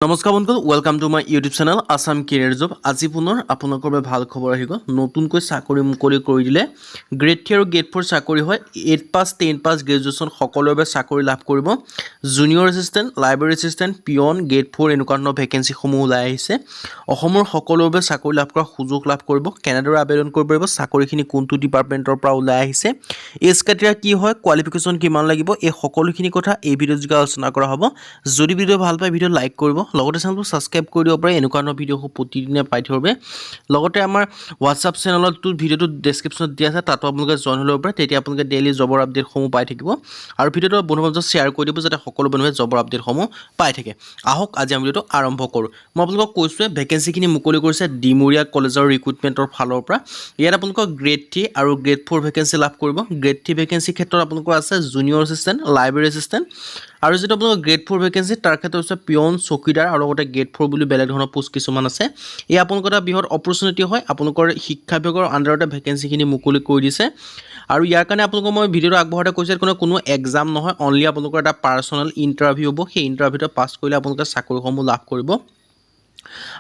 নমস্কাৰ বন্ধু welcome to my YouTube channel Assam career job আজি পুনৰ আপোনালোকৰ বাবে ভাল খবৰ আহিব নতুনকৈ চাকৰি মুকলি কৰি দিলে গ্ৰেড 3 আৰু গ্ৰেড 4 চাকৰি হয় 8 পাস 10 পাস গ্ৰেজুৱেচন সকলোৰে বাবে চাকৰি লাভ কৰিব junior assistant library assistant peon grade 4 এনেকুৱা ধৰণৰ ভেকেন্সি সমূহ ওলাই আহিছে অসমৰ সকলোৰে বাবে চাকৰি লাভ কৰাৰ সুযোগ লাভ কৰিব কেনেদৰে আবেদন কৰিব পাৰিব চাকৰিখিনি কোনটো ডিপাৰ্টমেণ্টৰ পৰা ওলাই আহিছে এজ ক্ৰাইটেৰিয়া কি হয় কোৱালিফিকেশ্যন কিমান লাগিব এই সকলোখিনি কথা এই ভিডিঅ'ত যোগে আলোচনা কৰা হ'ব যদি ভিডিঅ' ভাল পায় ভিডিঅ' লাইক কৰিব লগতে চেনেলটো সাবস্ক্ৰাইব কৰি দিব পাৰে এনেকুৱা ধৰণৰ ভিডিঅ' প্ৰতিদিনে পাই থাকিব লগতে আমাৰ WhatsApp চেনেলটো ভিডিঅ'টো ডেসক্ৰিপচনত দিয়া আছে তাতো আপোনালোকে জয়েন হ'ব পাৰে তেতিয়া আপোনালোকে ডেইলি জবৰ আপডেটসমূহ পাই থাকিব আৰু ভিডিঅ'টো বন্ধুবৰ্গৰ মাজত শ্বেয়াৰ কৰি দিব যাতে সকলো বন্ধুৱে জবৰ আপডেটসমূহ পাই থাকে আহক আজি আমি ভিডিঅ'টো আৰম্ভ কৰোঁ মই আপোনালোকক কৈছোৱে ভেকেন্সিখিনি মুকলি কৰিছে ডিমুৰিয়া কলেজৰ ৰিক্ৰুটমেণ্টৰ ফালৰ পৰা ইয়াত আপোনালোকক গ্ৰেড 3 আৰু গ্ৰেড 4 ভেকেন্সি লাভ কৰিব গ্ৰেড 3 ভেকেন্সি ক্ষেত্ৰত আপোনালোকৰ আছে জুনিয়ৰ এছিষ্টেণ্ট লাইব্ৰেৰী এছিষ্টেণ্ট আৰু যেটো আপোনালোকৰ গ্ৰেড 4 ভেকেন্সি তাৰ ক্ষেত্ৰত আছে পিয়ন চকীদাৰ আৰু লগতে গ্ৰেড 4 বুলি বেলেগ ধৰণৰ পোষ্ট কিছুমান আছে এই আপোনালোকৰ এটা বৃহৎ অপৰচুনিটি হয় আপোনালোকৰ শিক্ষা বিভাগৰ আন্ডাৰতে ভেকেন্সিখিনি মুকলি কৰি দিছে আৰু ইয়াৰ কাৰণে আপোনালোকক মই ভিডিঅ'টো আগবঢ়াতে কৈছে কোনো এক্সাম নহয় অনলি আপোনালোকৰ এটা পাৰ্সোনেল ইন্টাৰভিউ হ'ব সেই ইন্টাৰভিউটো পাছ কৰিলে আপোনালোকে চাকৰিসমূহ লাভ কৰিব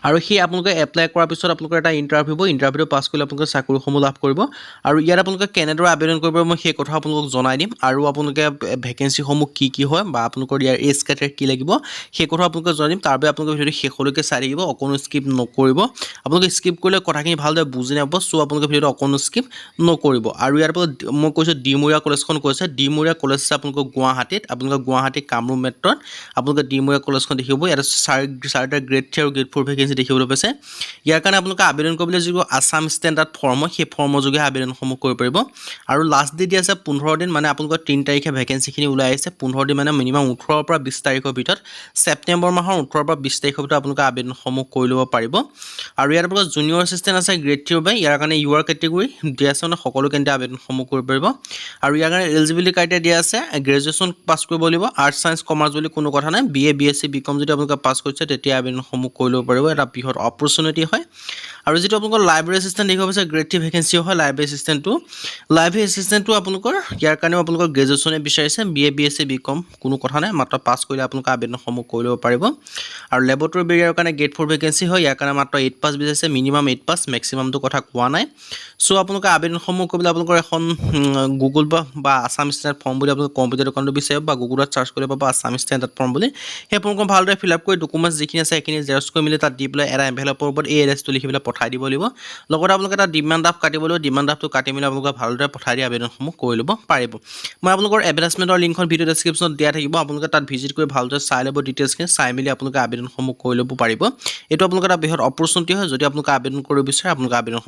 আৰু সেই আপোনালোকে এপ্লাই কৰাৰ পিছত আপোনালোকৰ এটা ইন্টাৰভিউ হ'ব ইন্টাৰভিউটো পাছ কৰিলে আপোনালোকে চাকৰিসমূহ লাভ কৰিব আৰু ইয়াত আপোনালোকে কেনেদৰে আবেদন কৰিব মই সেই কথা আপোনালোকক জনাই দিম আৰু আপোনালোকে ভেকেন্সিসমূহ কি হয় বা আপোনালোকৰ ইয়াৰ এজ ক্ৰাইটেৰিয়া কি লাগিব সেই কথা আপোনালোকে জনাই দিম তাৰ বাবে আপোনালোকে ভিডিঅ'টো শেষলৈকে চাই থাকিব অকণো স্কিপ নকৰিব আপোনালোকে স্কিপ কৰিলে কথাখিনি ভালদৰে বুজি নাপাব সো আপোনালোকে ভিডিঅ'টো অকণো স্কিপ নকৰিব আৰু ইয়াৰ পৰা মই কৈছোঁ ডিমুৰিয়া কলেজখন কৈছে ডিমুৰিয়া কলেজ আছে আপোনালোকৰ গুৱাহাটীত আপোনালোকৰ গুৱাহাটী কামৰূপ মেট্ৰত আপোনালোকে ডিমুৰিয়া কলেজখন দেখিব ইয়াত চাৰিটা গ্ৰেড 3 আৰু গ্ৰেড 4 ভেকেন্সি দেখিবলৈ পাইছে ইয়াৰ কাৰণে আপোনালোকে আবেদন কৰিবলৈ যিটো আসাম ষ্টেণ্ডাৰ্ড ফৰ্ম সেই ফৰ্মৰ যোগে আবেদনসমূহ কৰিব পাৰিব আৰু লাষ্ট ডেট আছে 15 দিন মানে আপোনালোকৰ 3 তাৰিখে ভেকেন্সিখিনি ওলাই আহিছে 15 দিন মানে মিনিমাম 18 পৰা 20 তাৰিখৰ ভিতৰত ছেপ্টেম্বৰ মাহৰ 18 পৰা 20 তাৰিখৰ ভিতৰত আপোনালোকে আবেদনসমূহ কৰি ল'ব পাৰিব আৰু ইয়াৰ পৰা জুনিয়ৰ এছিষ্টেণ্ট আছে গ্ৰেড 3 বাবে ইয়াৰ কাৰণে ইউআৰ কেটেগৰী দিয়া আছে সকলো কেন্দ্ৰীয় আবেদনসমূহ কৰিব পাৰিব আৰু ইয়াৰ কাৰণে এলিজিবিলিটি ক্ৰাইটেৰিয়া দিয়া আছে গ্ৰেজুৱেশ্যন পাছ কৰিব লাগিব আৰ্টছ সায়েন্স কমাৰ্চ বুলি কোনো কথা নাই বিএ বিএসসি বিকম যদি আপোনালোকে পাছ কৰিছে তেতিয়া আবেদনসমূহ কৰি ল'ব পাৰিব এটা বৃহৎ অপৰচুনিটি হয় আৰু যেটো আপোনালোকৰ লাইব্ৰেৰী এছিষ্টেণ্ট দেখিব পাইছে গ্ৰেড 3 ভেকেন্সি হয় লাইব্ৰেৰী এছিষ্টেণ্টটো আপোনালোকৰ ইয়াৰ কাৰণেও আপোনালোকৰ গ্ৰেজুৱেশ্যনে বিচাৰিছে বিএ বিএসসি বিকম কোনো কথা নাই মাত্ৰ পাছ কৰিলে আপোনালোকে আবেদনসমূহ কৰি ল'ব পাৰিব আৰু লেবৰেটৰী বেৰিয়াৰ কাৰণে গ্ৰেড 4 ভেকেন্সি হয় ইয়াৰ কাৰণে মাত্ৰ 8 পাস বিচাৰিছে মিনিমাম 8 পাস মেক্সিমামটো কথা কোৱা নাই সো আপোনালোকে আবেদনসমূহ কৰিবলৈ আপোনালোকৰ এখন গুগল বা আসাম ষ্টেণ্ডাৰ্ড ফৰ্ম বুলি আপোনালোকে কম্পিউটাৰ দোকানটো বিচাৰিব বা গুগলত সাৰ্চ কৰিব পাব আসাম ষ্টেণ্ডাৰ্ড ফৰ্ম বুলি সেই ফৰ্মখন ভালদৰে ফিল আপ কৰি ডকুমেণ্টছ যিখিনি আছে সেইখিনি জেৰক্স কৰি মিলি তাত দি পেলাই এটা এনভেলপৰ ওপৰত এই এড্ৰেছটো লিখি পেলাই পঠাই দিব লাগিব লগতে আপোনালোকে এটা ডিমাণ্ড ড্ৰাফ্ট কাটিব লাগিব ডিমাণ্ড ড্ৰাফ্টটো কাটি মেলি আপোনালোকে ভালদৰে পঠাই দি আবেদনসমূহ কৰি ল'ব পাৰিব মই আপোনালোকৰ এডভাৰটাইজমেণ্টৰ লিংকখন ভিডিঅ' ডেছক্ৰিপশ্যনত দিয়া থাকিব আপোনালোকে তাত ভিজিট কৰি ভালদৰে চাই ল'ব ডিটেইলছখিনি চাই মেলি আপোনালোকে আবেদনসমূহ কৰি ল'ব পাৰিব এইটো আপোনালোকৰ এটা বৃহৎ অপৰচুনিটি হয় যদি আপোনালোকে আবেদন কৰিব বিচাৰে আপোনালোকে আবেদনসমূহ